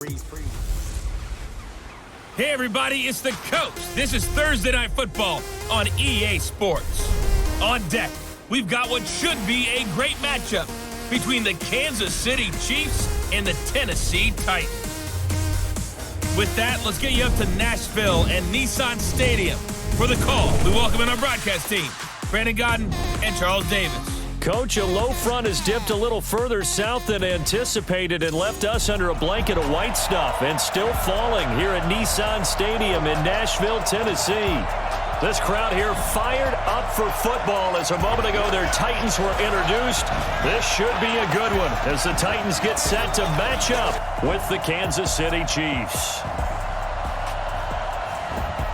Hey everybody, it's the Coach. This is Thursday Night Football on EA Sports. On deck, we've got what should be a great matchup between the Kansas City Chiefs and the Tennessee Titans. With that, let's get you up to Nashville and Nissan Stadium for the call. We welcome in our broadcast team, Brandon Godden and Charles Davis. Coach, a low front has dipped a little further south than anticipated and left us under a blanket of white stuff and still falling here at Nissan Stadium in Nashville, Tennessee. This crowd here fired up for football as a moment ago their Titans were introduced. This should be a good one as the Titans get set to match up with the Kansas City Chiefs.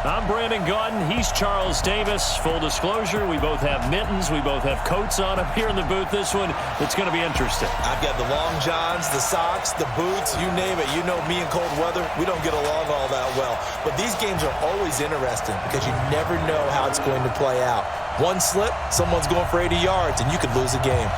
I'm Brandon Godden. He's Charles Davis. Full disclosure, we both have mittens. We both have coats on up here in the booth. This one, it's going to be interesting. I've got the long johns, the socks, the boots, you name it. You know me in cold weather, we don't get along all that well. But these games are always interesting because you never know how it's going to play out. One slip, someone's going for 80 yards, and you could lose a game.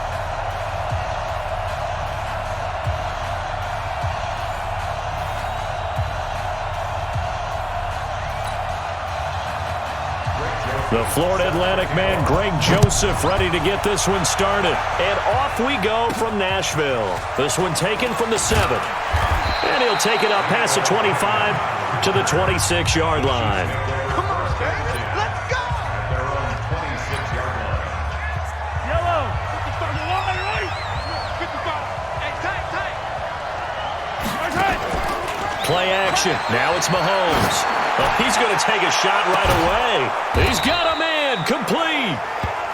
The Florida Atlantic man, Greg Joseph, ready to get this one started. And off we go from Nashville. This one taken from the 7. And he'll take it up past the 25 to the 26-yard line. Come on, let's go! Their own 26-yard line. Yellow, 50 line, right? 55. Hey, tight. Play action. Now it's Mahomes. Well, he's going to take a shot right away. He's got a man complete.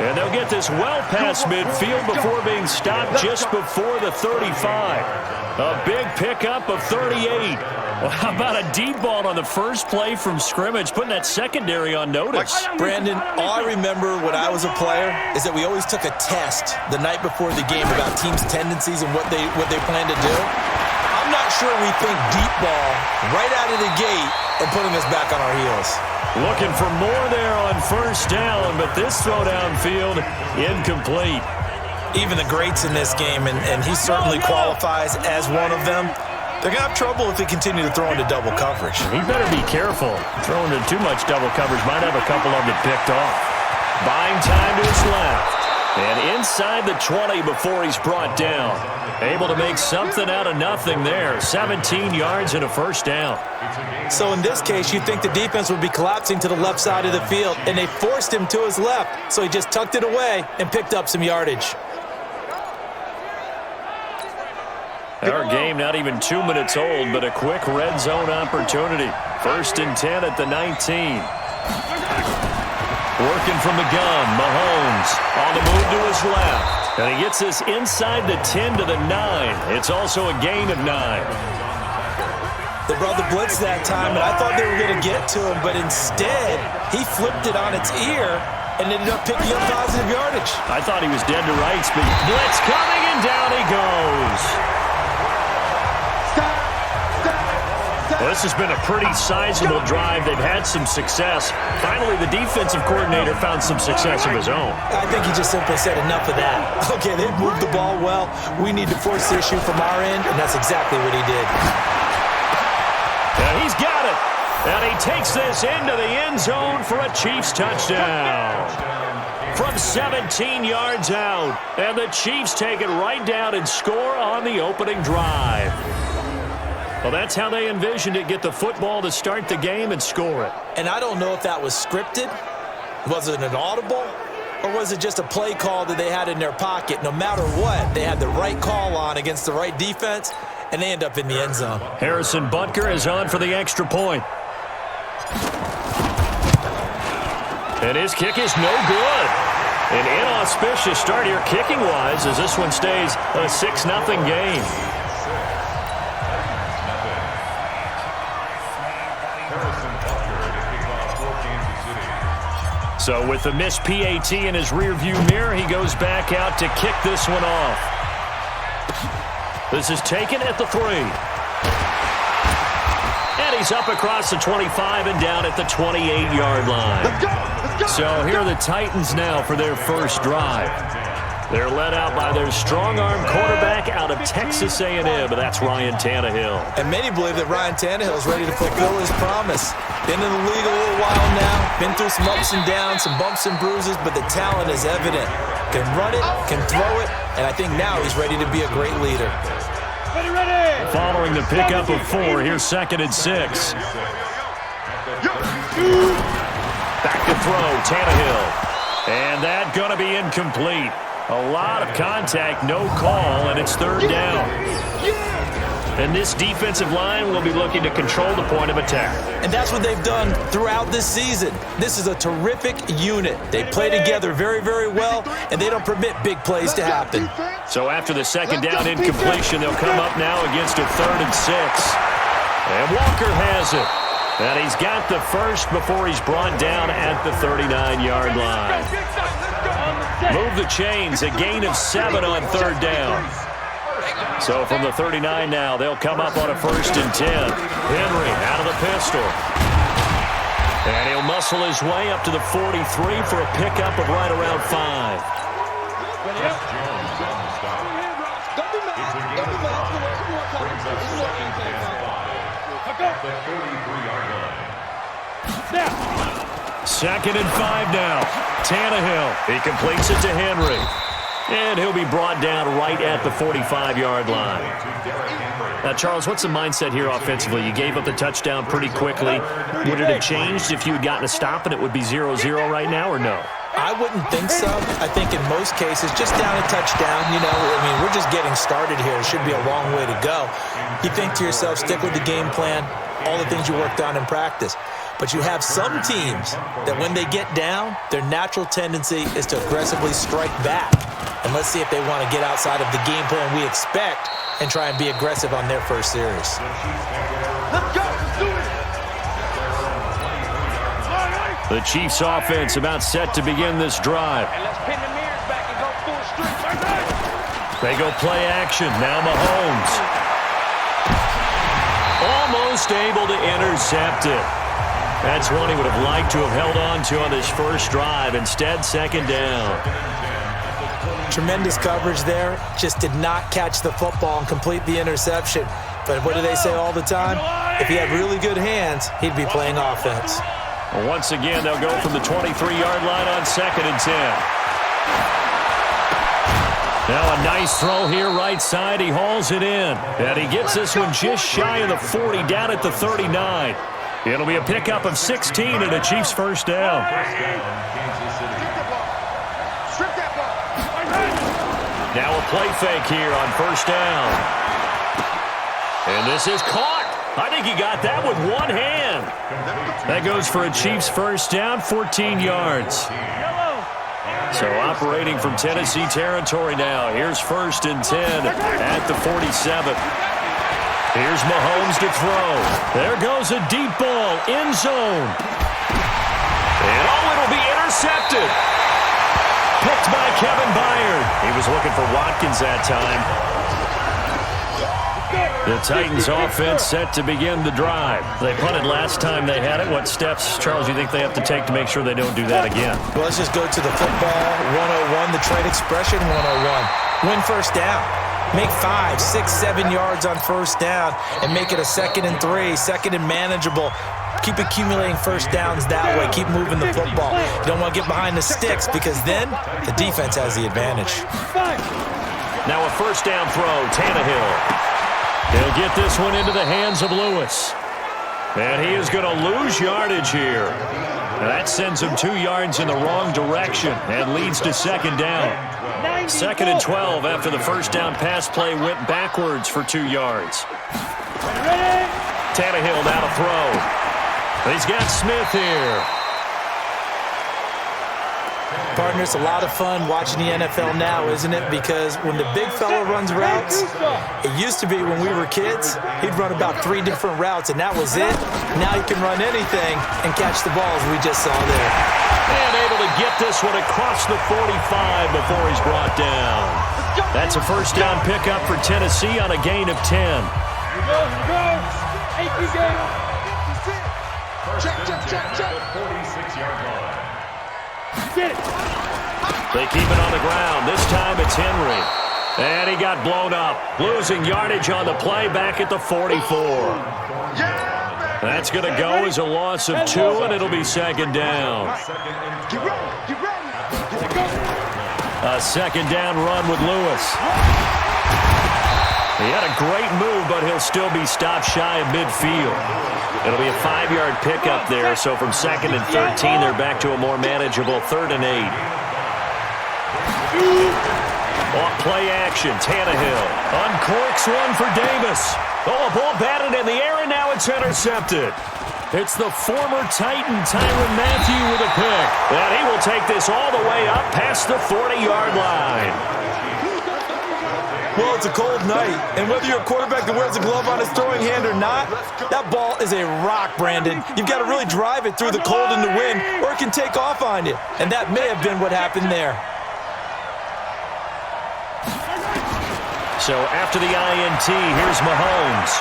And they'll get this well past midfield before being stopped just before the 35. A big pickup of 38. Well, how about a deep ball on the first play from scrimmage, putting that secondary on notice? Brandon, all I remember when I was a player is that we always took a test the night before the game about teams' tendencies and what they plan to do. I'm not sure we think deep ball right out of the gate and putting us back on our heels. Looking for more there on first down, but this throw downfield incomplete. Even the greats in this game, and he certainly qualifies as one of them, they're going to have trouble if they continue to throw into double coverage. He better be careful. Throwing into too much double coverage might have a couple of them picked off. Buying time to his left. And inside the 20 before he's brought down. Able to make something out of nothing there. 17 yards and a first down. So in this case, you'd think the defense would be collapsing to the left side of the field, and they forced him to his left. So he just tucked it away and picked up some yardage. Our game not even 2 minutes old, but a quick red zone opportunity. 1st and 10 at the 19. Working from the gun, Mahomes on the move to his left. And he gets this inside the 10 to the 9. It's also a gain of 9. They brought the blitz that time, and I thought they were going to get to him, but instead, he flipped it on its ear and ended up picking up positive yardage. I thought he was dead to rights, but blitz coming, and down he goes. Well, this has been a pretty sizable drive. They've had some success. Finally, the defensive coordinator found some success of his own. I think he just simply said enough of that. Okay, they've moved the ball well. We need to force the issue from our end, and that's exactly what he did. And he's got it. And he takes this into the end zone for a Chiefs touchdown. From 17 yards out. And the Chiefs take it right down and score on the opening drive. Well, that's how they envisioned it. Get the football to start the game and score it. And I don't know if that was scripted. Was it an audible? Or was it just a play call that they had in their pocket? No matter what, they had the right call on against the right defense, and they end up in the end zone. Harrison Butker is on for the extra point. And his kick is no good. An inauspicious start here kicking-wise as this one stays a 6-0 game. So with the missed PAT in his rearview mirror, he goes back out to kick this one off. This is taken at the 3. And he's up across the 25 and down at the 28-yard line. Let's go! So here are the Titans now for their first drive. They're led out by their strong-arm quarterback out of Texas A&M, and that's Ryan Tannehill. And many believe that Ryan Tannehill is ready to fulfill his promise. Been in the league a little while now, been through some ups and downs, some bumps and bruises, but the talent is evident. Can run it, can throw it, and I think now he's ready to be a great leader. Following the pickup of 4, here's 2nd and 6. Back to throw, Tannehill. And that's going to be incomplete. A lot of contact, no call, and it's 3rd down. And this defensive line will be looking to control the point of attack. And that's what they've done throughout this season. This is a terrific unit. They play together very, very well, and they don't permit big plays to happen. So after the 2nd down incompletion, they'll come up now against a 3rd and 6. And Walker has it. And he's got the first before he's brought down at the 39-yard line. Move the chains, a gain of 7 on 3rd down. So from the 39 now, they'll come up on a 1st and 10. Henry out of the pistol. And he'll muscle his way up to the 43 for a pickup of right around 5. The 33-yard line. 2nd and 5 now. Tannehill. He completes it to Henry. And he'll be brought down right at the 45-yard line. Now, Charles, what's the mindset here offensively? You gave up the touchdown pretty quickly. Would it have changed if you had gotten a stop and it would be 0-0 right now, or no? I wouldn't think so. I think in most cases, just down a touchdown, you know, I mean, we're just getting started here. It should be a long way to go. You think to yourself, stick with the game plan, all the things you worked on in practice. But you have some teams that when they get down, their natural tendency is to aggressively strike back. And let's see if they want to get outside of the game plan we expect and try and be aggressive on their first series. Let's go. Let's do it. The Chiefs offense about set to begin this drive. And let's pin the mirrors back and go full streak. They go play action. Now Mahomes. Almost able to intercept it. That's one he would have liked to have held on to on his first drive. Instead, 2nd down. Tremendous coverage there. Just did not catch the football and complete the interception. But what do they say all the time? If he had really good hands, he'd be playing offense. Well, once again, they'll go from the 23-yard line on 2nd and 10. Now a nice throw here right side. He hauls it in. And he gets this one just shy of the 40 down at the 39. It'll be a pickup of 16 and a Chiefs first down. Now a play fake here on 1st down. And this is caught. I think he got that with one hand. That goes for a Chiefs first down, 14 yards. So operating from Tennessee territory now. Here's 1st and 10 at the 47. Here's Mahomes to throw. There goes a deep ball, end zone. And it'll be intercepted. Picked by Kevin Byard. He was looking for Watkins that time. The Titans offense set to begin the drive. They punted last time they had it. What steps, Charles, you think they have to take to make sure they don't do that again? Well, let's just go to the football 101, the trade expression 101. Win first down. Make 5, 6, 7 yards on first down and make it a 2nd and 3, 2nd and manageable. Keep accumulating first downs that way. Keep moving the football. You don't want to get behind the sticks because then the defense has the advantage. Now a 1st down throw, Tannehill. They'll get this one into the hands of Lewis. And he is going to lose yardage here. And that sends him 2 yards in the wrong direction and leads to 2nd down. 2nd and 12 after the 1st down pass play went backwards for 2 yards. Tannehill now to throw. He's got Smith here. Partner, it's a lot of fun watching the NFL now, isn't it? Because when the big fella runs routes, it used to be when we were kids, he'd run about 3 different routes, and that was it. Now he can run anything and catch the balls we just saw there. And able to get this one across the 45 before he's brought down. That's a 1st down pickup for Tennessee on a gain of 10. Check. 46-yard line. Get it. They keep it on the ground. This time it's Henry. And he got blown up. Losing yardage on the play back at the 44. That's going to go as a loss of 2, and it'll be second down. A second down run with Lewis. He had a great move, but he'll still be stopped shy of midfield. It'll be a 5-yard pickup there, so from 2nd and 13, they're back to a more manageable 3rd and 8. Off play action, Tannehill uncorks one for Davis. Oh, a ball batted in the air, and now it's intercepted. It's the former Titan, Tyrann Mathieu, with a pick. And he will take this all the way up past the 40-yard line. Well, it's a cold night, and whether you're a quarterback that wears a glove on his throwing hand or not, that ball is a rock, Brandon. You've got to really drive it through the cold and the wind, or it can take off on you. And that may have been what happened there. So after the INT, here's Mahomes.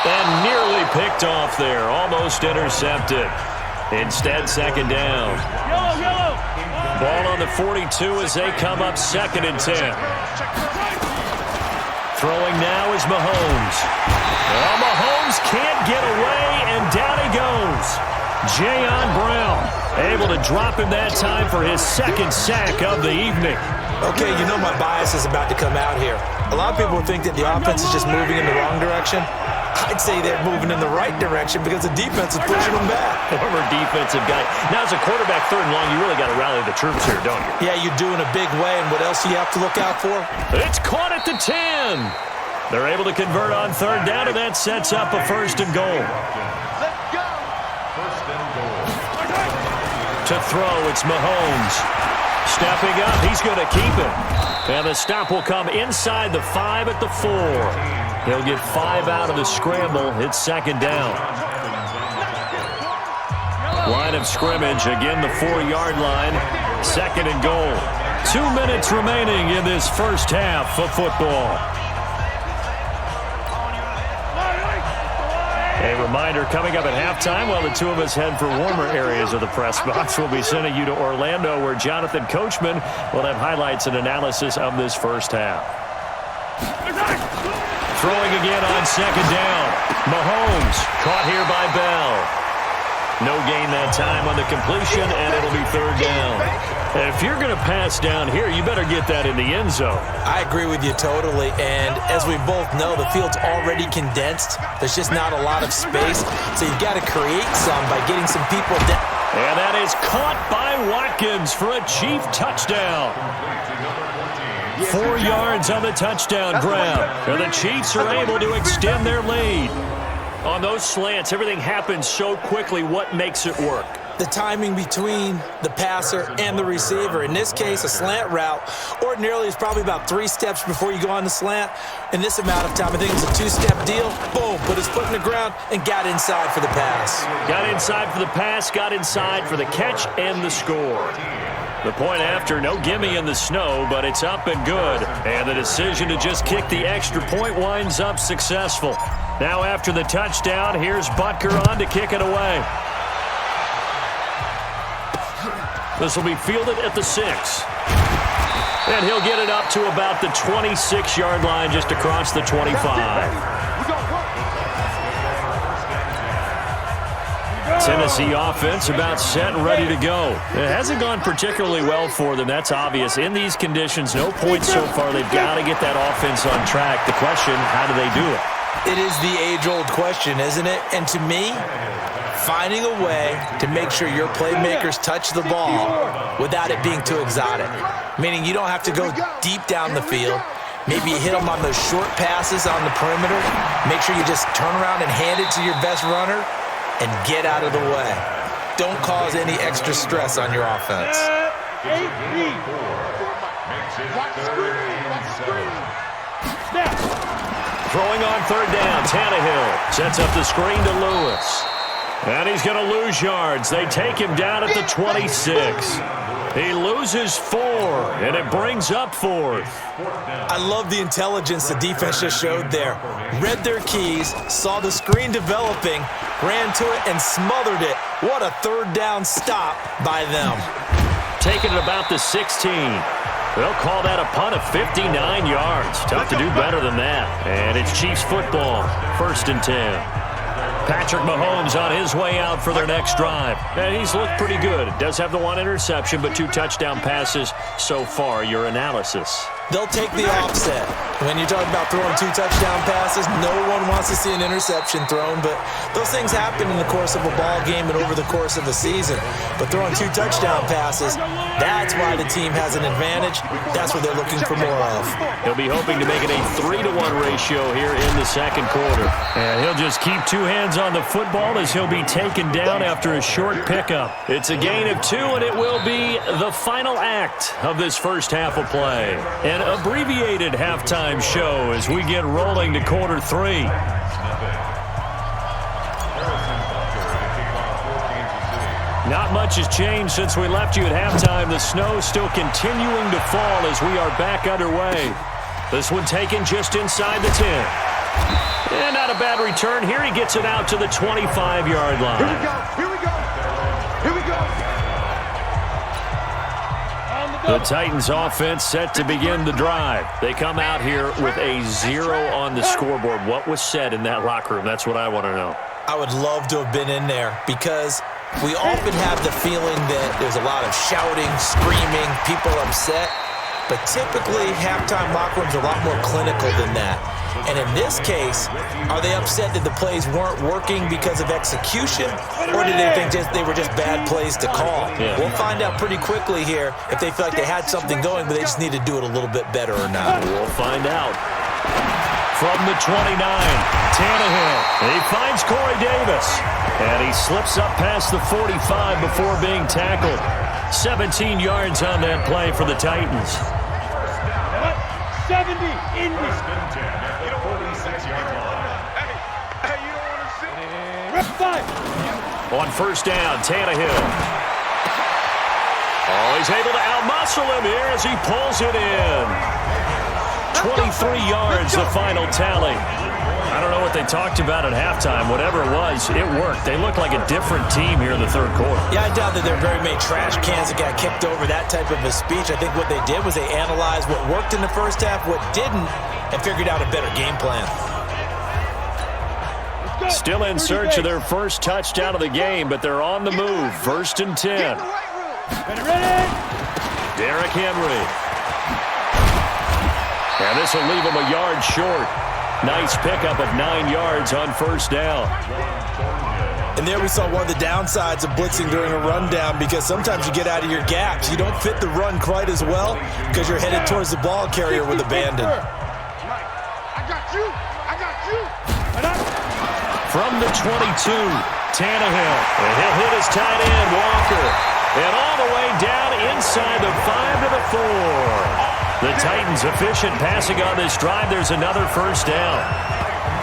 And nearly picked off there, almost intercepted. Instead, second down. Ball on the 42 as they come up 2nd and 10. Throwing now is Mahomes. Well, Mahomes can't get away, and down he goes. Jayon Brown able to drop him that time for his 2nd sack of the evening. Okay, you know my bias is about to come out here. A lot of people think that the offense is just moving in the wrong direction. I'd say they're moving in the right direction because the defense is pushing them back. Former defensive guy. Now, as a quarterback 3rd and long, you really got to rally the troops here, don't you? Yeah, you do in a big way, and what else do you have to look out for? It's caught at the 10. They're able to convert on 3rd down, and that sets up a 1st and goal. To throw, it's Mahomes. Stepping up, he's going to keep it. And the stop will come inside the 5 at the 4. He'll get 5 out of the scramble. It's 2nd down. Line of scrimmage, again the 4-yard line. 2nd and goal. 2 minutes remaining in this first half of football. A reminder, coming up at halftime, while the two of us head for warmer areas of the press box, we'll be sending you to Orlando, where Jonathan Coachman will have highlights and analysis of this first half. Throwing again on 2nd down. Mahomes caught here by Bell. No gain that time on the completion, and it'll be 3rd down. And if you're going to pass down here, you better get that in the end zone. I agree with you totally, and as we both know, the field's already condensed. There's just not a lot of space, so you've got to create some by getting some people down. And that is caught by Watkins for a Chief touchdown. 4 yards on the touchdown grab. And the Chiefs are able to extend their lead. On those slants, everything happens so quickly. What makes it work? The timing between the passer and the receiver. In this case, a slant route ordinarily is probably about 3 steps before you go on the slant. In this amount of time, I think it's a 2-step deal. Boom, put his foot in the ground and got inside for the pass. Got inside for the pass, got inside for the catch and the score. The point after, no gimme in the snow, but it's up and good. And the decision to just kick the extra point winds up successful. Now after the touchdown, here's Butker on to kick it away. This will be fielded at the 6. And he'll get it up to about the 26-yard line, just across the 25. Tennessee offense about set and ready to go. It hasn't gone particularly well for them. That's obvious. In these conditions, no points so far. They've got to get that offense on track. The question, how do they do it? It is the age-old question, isn't it? And to me, finding a way to make sure your playmakers touch the ball without it being too exotic. Meaning you don't have to go deep down the field. Maybe you hit them on those short passes on the perimeter. Make sure you just turn around and hand it to your best runner and get out of the way. Don't cause any extra stress on your offense. Throwing on 3rd down, Tannehill sets up the screen to Lewis. And he's going to lose yards. They take him down at the 26. He loses 4, and it brings up 4th. I love the intelligence the defense just showed there. Read their keys, saw the screen developing, ran to it, and smothered it. What a 3rd down stop by them. taken at about the 16. They'll call that a punt of 59 yards. Tough to do better than that. And it's Chiefs football, 1st and 10. Patrick Mahomes on his way out for their next drive. And he's looked pretty good. Does have the 1 interception, but 2 touchdown passes so far. Your analysis? They'll take the offset. When you're talking about throwing 2 touchdown passes, no one wants to see an interception thrown, but those things happen in the course of a ball game and over the course of a season. But throwing 2 touchdown passes, that's why the team has an advantage. That's what they're looking for more of. He'll be hoping to make it a 3-to-1 ratio here in the second quarter. And he'll just keep 2 hands on the football as he'll be taken down after a short pickup. It's a gain of 2, and it will be the final act of this first half of play. An abbreviated halftime show as we get rolling to quarter 3. Not much has changed since we left you at halftime. The snow still continuing to fall as we are back underway. This one taken just inside the 10. And not a bad return. Here he gets it out to the 25-yard line. Here we go. Here we go. Here we go. The Titans offense set to begin the drive. They come out here with a 0 on the scoreboard. What was said in that locker room? That's what I want to know. I would love to have been in there because we often have the feeling that there's a lot of shouting, screaming, people upset. But typically, halftime locker rooms are a lot more clinical than that. And in this case, are they upset that the plays weren't working because of execution, or did they think they were just bad plays to call? Yeah. We'll find out pretty quickly here if they feel like they had something going, but they just need to do it a little bit better or not. We'll find out. From the 29, Tannehill. He finds Corey Davis. And he slips up past the 45 before being tackled. 17 yards on that play for the Titans. 70 in this. On first down, Tannehill. Oh, he's able to outmuscle him here as he pulls it in. 23 yards, the final tally. I don't know what they talked about at halftime. Whatever it was, it worked. They look like a different team here in the third quarter. Yeah, I doubt that there are very many trash cans that got kicked over, that type of a speech. I think what they did was they analyzed what worked in the first half, what didn't, and figured out a better game plan. Still in search of their first touchdown of the game, but they're on the move. 1st and 10. Derrick Henry. And this will leave him a yard short. Nice pickup of 9 yards on first down. And there we saw one of the downsides of blitzing during a rundown, because sometimes you get out of your gaps. You don't fit the run quite as well because you're headed towards the ball carrier with abandon. I got you. I got you. From the 22, Tannehill. And he'll hit his tight end, Walker. And all the way down inside the 5 to the 4. The Titans efficient passing on this drive. There's another first down.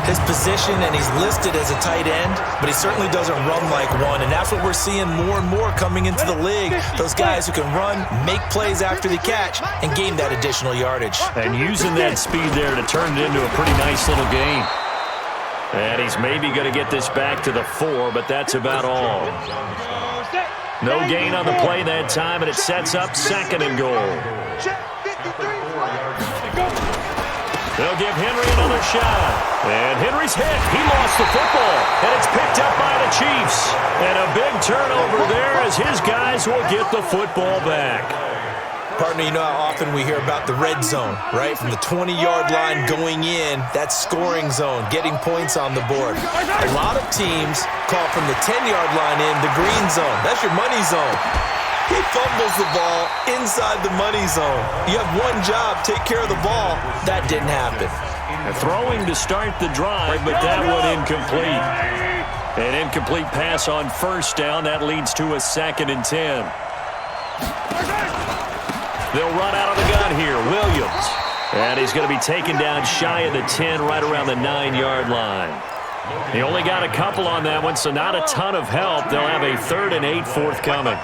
His position, and he's listed as a tight end, but he certainly doesn't run like one, and that's what we're seeing more and more coming into the league. Those guys who can run, make plays after the catch, and gain that additional yardage. And using that speed there to turn it into a pretty nice little game. And he's maybe going to get this back to the 4, but that's about all. No gain on the play that time, and it sets up 2nd and goal. They'll give Henry another shot. And Henry's hit. He lost the football. And it's picked up by the Chiefs. And a big turnover there as his guys will get the football back. Partner, you know how often we hear about the red zone, right? From the 20-yard line going in, that's scoring zone, getting points on the board. A lot of teams call from the 10-yard line in the green zone. That's your money zone. He fumbles the ball inside the money zone. You have one job, take care of the ball. That didn't happen. Throwing to start the drive, but that one incomplete. An incomplete pass on first down. That leads to a 2nd and 10. They'll run out of the gun here. Williams. And he's going to be taken down shy of the 10, right around the 9-yard line. He only got a couple on that one, so not a ton of help. They'll have a 3rd and 8 forthcoming.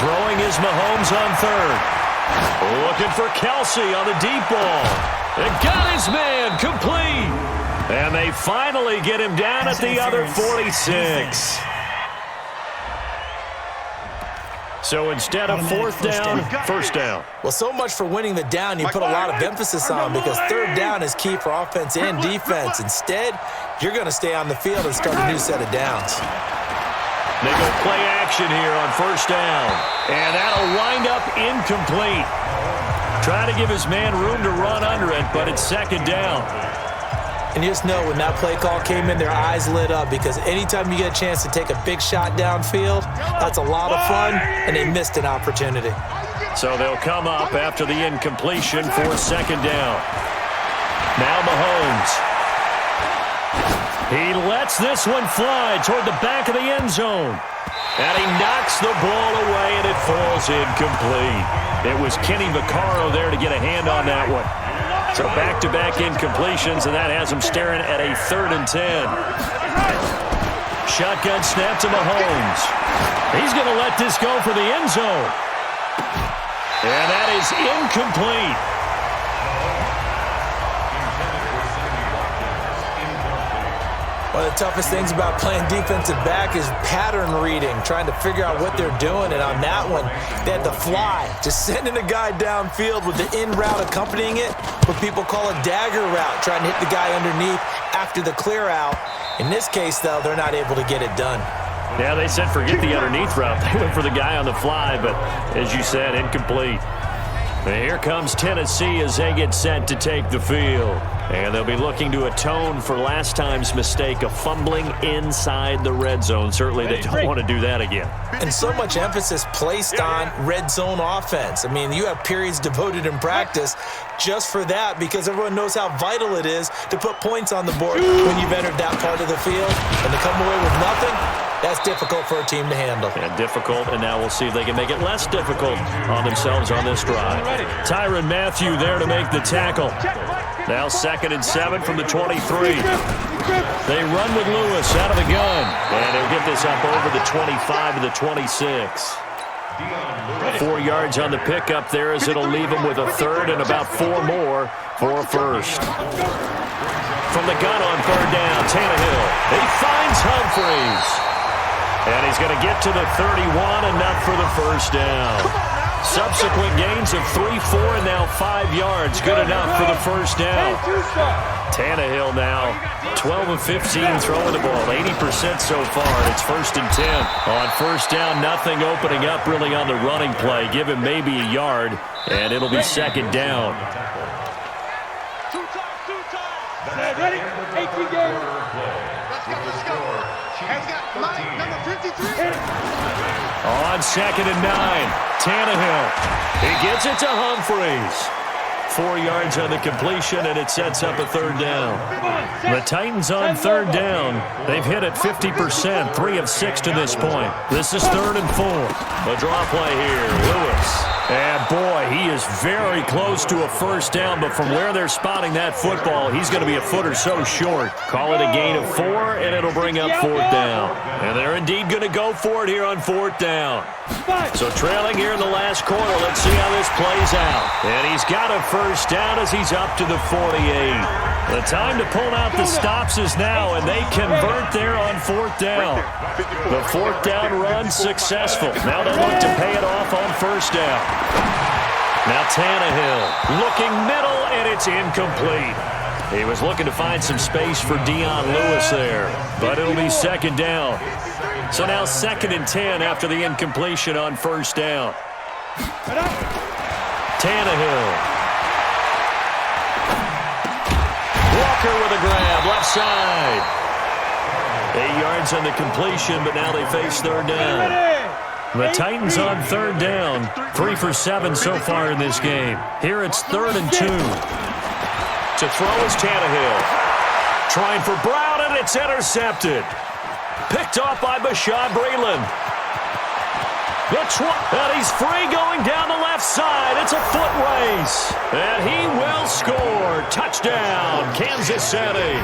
Throwing is Mahomes on 3rd. Looking for Kelsey on the deep ball. And got his man complete. And they finally get him down at the other 46. So instead of fourth down, first down. Well, so much for winning the down you put a lot of emphasis on, because third down is key for offense and defense. Instead, you're going to stay on the field and start a new set of downs. They go play action here on first down. And that'll wind up incomplete. Trying to give his man room to run under it, but it's second down. And you just know when that play call came in, their eyes lit up, because anytime you get a chance to take a big shot downfield, that's a lot of fun, and they missed an opportunity. So they'll come up after the incompletion for second down. Now Mahomes. He lets this one fly toward the back of the end zone. And he knocks the ball away, and it falls incomplete. It was Kenny Vaccaro there to get a hand on that one. So back-to-back incompletions, and that has him staring at a 3rd and 10. Shotgun snap to Mahomes. He's going to let this go for the end zone. And that is incomplete. One of the toughest things about playing defensive back is pattern reading, trying to figure out what they're doing. And on that one, they had to fly, just sending a guy downfield with the in route accompanying it, what people call a dagger route, trying to hit the guy underneath after the clear out. In this case, though, they're not able to get it done. Yeah, they said forget the underneath route. They went for the guy on the fly, but as you said, incomplete. And here comes Tennessee as they get set to take the field. And they'll be looking to atone for last time's mistake of fumbling inside the red zone. Certainly they don't want to do that again. And so much emphasis placed on red zone offense. I mean, you have periods devoted in practice just for that, because everyone knows how vital it is to put points on the board when you've entered that part of the field. And to come away with nothing, that's difficult for a team to handle. And difficult, and now we'll see if they can make it less difficult on themselves on this drive. Tyrann Mathieu there to make the tackle. Now 2nd and 7 from the 23. They run with Lewis out of the gun. And he'll get this up over the 25 to the 26. 4 yards on the pickup there, as it'll leave him with a 3rd and about 4 more for a first. From the gun on 3rd down, Tannehill. He finds Humphries. And he's going to get to the 31, enough for the first down. Subsequent gains of 3, 4, and now 5 yards. Good enough for the first down. Tannehill now 12 of 15 throwing the ball, 80% so far. It's 1st and 10. On first down, nothing opening up really on the running play. Give him maybe a yard, and it'll be 2nd down. Ready? 18 games. Let's go. Has got Mike, number 53. On 2nd and 9, Tannehill. He gets it to Humphries. 4 yards on the completion, and it sets up a 3rd down. The Titans on 3rd down. They've hit it 50%, 3 of 6 to this point. This is 3rd and 4. A draw play here, Lewis. And boy, he is very close to a first down, but from where they're spotting that football, he's going to be a foot or so short. Call it a gain of 4, and it'll bring up 4th down. And they're indeed going to go for it here on 4th down. So trailing here in the last quarter, let's see how this plays out. And he's got a first down as he's up to the 48. The time to pull out the stops is now, and they convert there on 4th down. The 4th down run successful. Now they look to pay it off on first down. Now Tannehill looking middle, and it's incomplete. He was looking to find some space for Dion Lewis there, but it'll be 2nd down. So now 2nd and 10 after the incompletion on first down. Tannehill. Walker with a grab, left side. 8 yards on the completion, but now they face 3rd down. The Titans on 3rd down, 3 for 7 so far in this game. Here it's 3rd and 2. To throw is Tannehill. Trying for Brown, and it's intercepted. Picked off by Bashaud Breeland. And he's free going down the left side. It's a foot race. And he will score. Touchdown, Kansas City.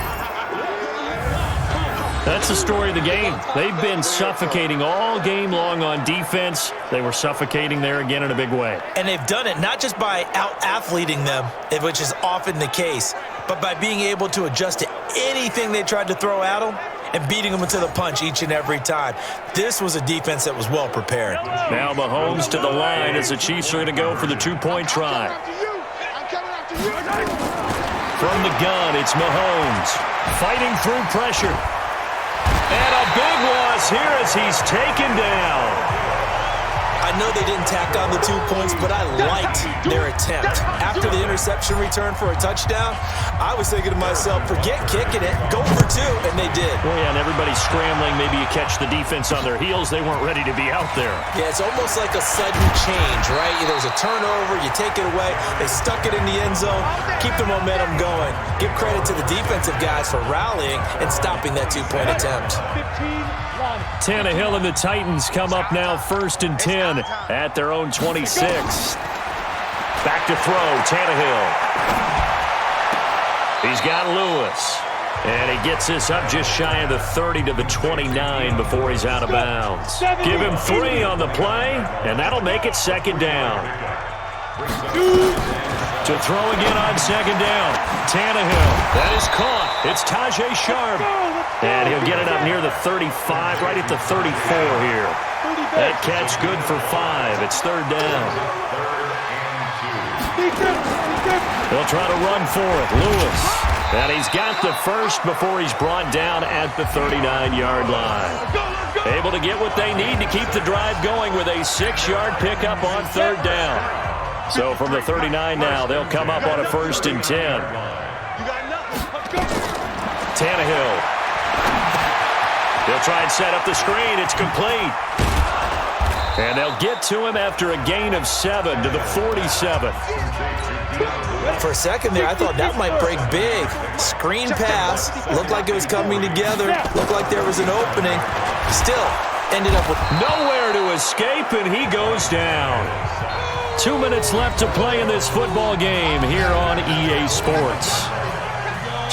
That's the story of the game. They've been suffocating all game long on defense. They were suffocating there again in a big way. And they've done it not just by out-athleting them, which is often the case, but by being able to adjust to anything they tried to throw at them and beating them to the punch each and every time. This was a defense that was well prepared. Now Mahomes to the line as the Chiefs are going to go for the two-point try. From the gun, it's Mahomes fighting through pressure. And a big loss here as he's taken down. I know they didn't tack on the 2 points, but I liked their attempt. After the interception return for a touchdown, I was thinking to myself, forget kicking it, go for 2, and they did. Well, yeah, and everybody's scrambling. Maybe you catch the defense on their heels. They weren't ready to be out there. Yeah, it's almost like a sudden change, right? There's a turnover, you take it away, they stuck it in the end zone, keep the momentum going. Give credit to the defensive guys for rallying and stopping that 2-point attempt. Tannehill and the Titans come up now 1st and 10 at their own 26. Back to throw, Tannehill. He's got Lewis. And he gets this up just shy of the 30 to the 29 before he's out of bounds. Give him 3 on the play, and that'll make it 2nd down. To throw again on 2nd down. Tannehill. That is caught. It's Tajay Sharp. And he'll get it up near the 35, right at the 34 here. That catch good for 5. It's 3rd down. They'll try to run for it. Lewis. And he's got the first before he's brought down at the 39-yard line. Able to get what they need to keep the drive going with a 6-yard pickup on 3rd down. So from the 39 now, they'll come up on a 1st and 10. Tannehill. They'll try and set up the screen. It's complete. And they'll get to him after a gain of 7 to the 47. For a second there, I thought that might break big. Screen pass. Looked like it was coming together. Looked like there was an opening. Still ended up with nowhere to escape, and he goes down. 2 minutes left to play in this football game here on EA Sports.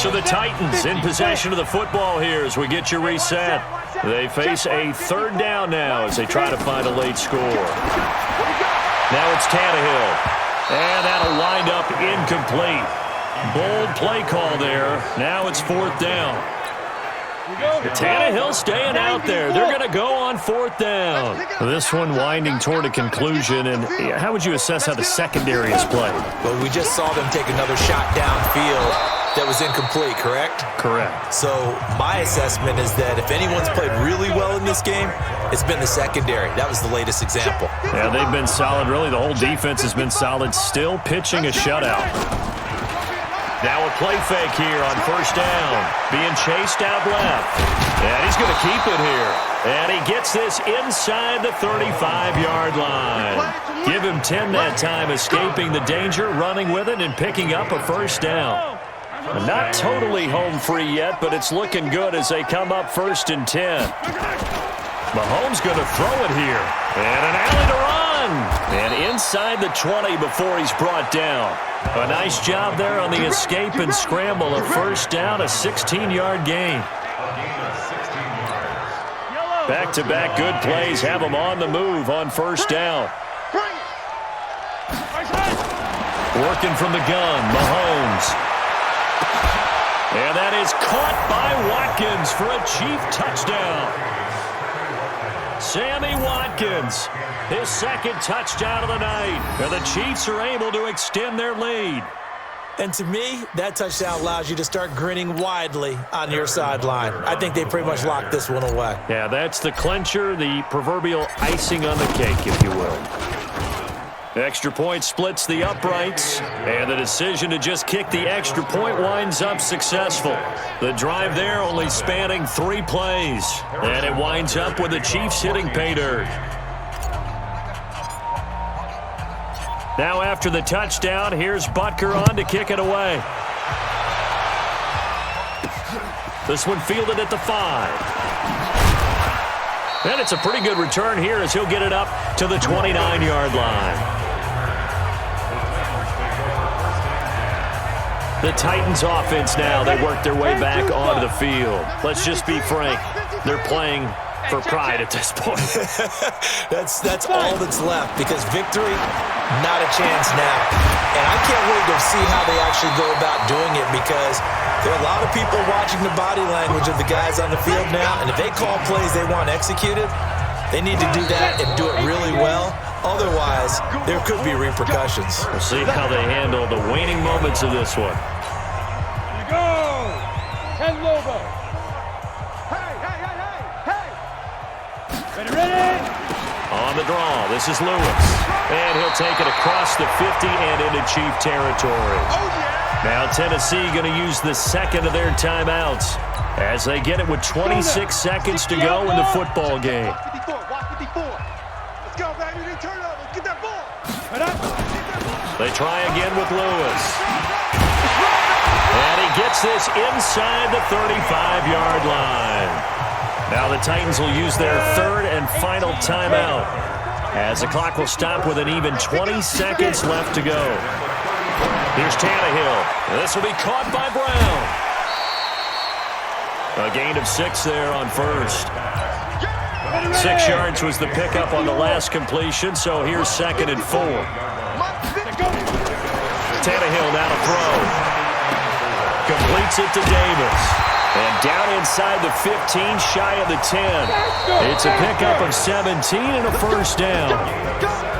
So the Titans in possession of the football here as we get you reset. They face a 3rd down now as they try to find a late score. Now it's Tannehill. And that'll wind up incomplete. Bold play call there. Now it's 4th down. Tannehill staying out there. They're going to go on 4th down. This one winding toward a conclusion. And how would you assess how the secondary is played? Well, we just saw them take another shot downfield that was incomplete, correct? Correct. So my assessment is that if anyone's played really well in this game, it's been the secondary. That was the latest example. Yeah, they've been solid. Really, the whole defense has been solid. Still pitching a shutout. Now a play fake here on 1st down. Being chased out left. And he's going to keep it here. And he gets this inside the 35-yard line. Give him 10 that time, escaping the danger, running with it, and picking up a 1st down. Not totally home free yet, but it's looking good as they come up 1st and 10. Mahomes going to throw it here. And an alley to run. And inside the 20 before he's brought down. A nice job there on the escape and scramble. A 1st down, a 16-yard gain. Back-to-back good plays have them on the move on 1st down. Working from the gun, Mahomes. And that is caught by Watkins for a Chief touchdown. Sammy Watkins, his 2nd touchdown of the night. And the Chiefs are able to extend their lead. And to me, that touchdown allows you to start grinning widely on your sideline. I think they pretty much locked this one away. Yeah, that's the clincher, the proverbial icing on the cake, if you will. Extra point splits the uprights, and the decision to just kick the extra point winds up successful. The drive there only spanning 3 plays, and it winds up with the Chiefs hitting pay dirt. Now after the touchdown, here's Butker on to kick it away. This one fielded at the 5. And it's a pretty good return here as he'll get it up to the 29-yard line. The Titans offense now, they work their way back onto the field. Let's just be frank, they're playing for pride at this point. That's all that's left, because victory, not a chance now. And I can't wait to see how they actually go about doing it, because there are a lot of people watching the body language of the guys on the field now, and if they call plays they want executed, they need to do that and do it really well. Otherwise, there could be repercussions. We'll see how they handle the waning moments of this one. Here we go. 10 Lobo. Hey. Ready. On the draw, this is Lewis. And he'll take it across the 50 and into Chief territory. Now Tennessee going to use the second of their timeouts as they get it with 26 seconds to go in the football game. Watch 54. Let's go, baby. Turnover. Get that ball. They try again with Lewis. And he gets this inside the 35-yard line. Now the Titans will use their third and final timeout as the clock will stop with an even 20 seconds left to go. Here's Tannehill. This will be caught by Brown. A gain of 6 there on first. 6 yards was the pickup on the last completion, so here's 2nd and 4. Tannehill now to throw. Completes it to Davis. And down inside the 15, shy of the 10. It's a pickup of 17 and a first down.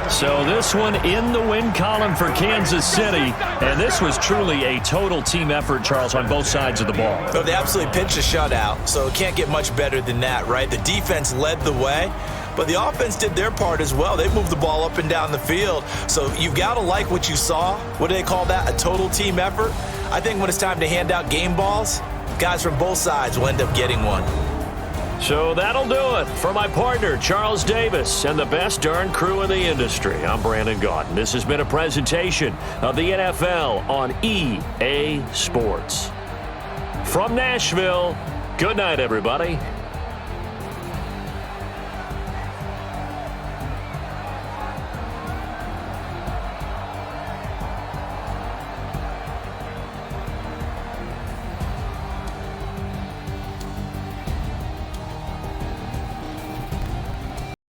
So this one in the win column for Kansas City. And this was truly a total team effort, Charles, on both sides of the ball. So they absolutely pitched a shutout, so it can't get much better than that, right? The defense led the way, but the offense did their part as well. They moved the ball up and down the field. So you've got to like what you saw. What do they call that? A total team effort? I think when it's time to hand out game balls, guys from both sides will end up getting one. So that'll do it for my partner, Charles Davis, and the best darn crew in the industry. I'm Brandon Gaudin. This has been a presentation of the NFL on EA Sports. From Nashville, good night, everybody.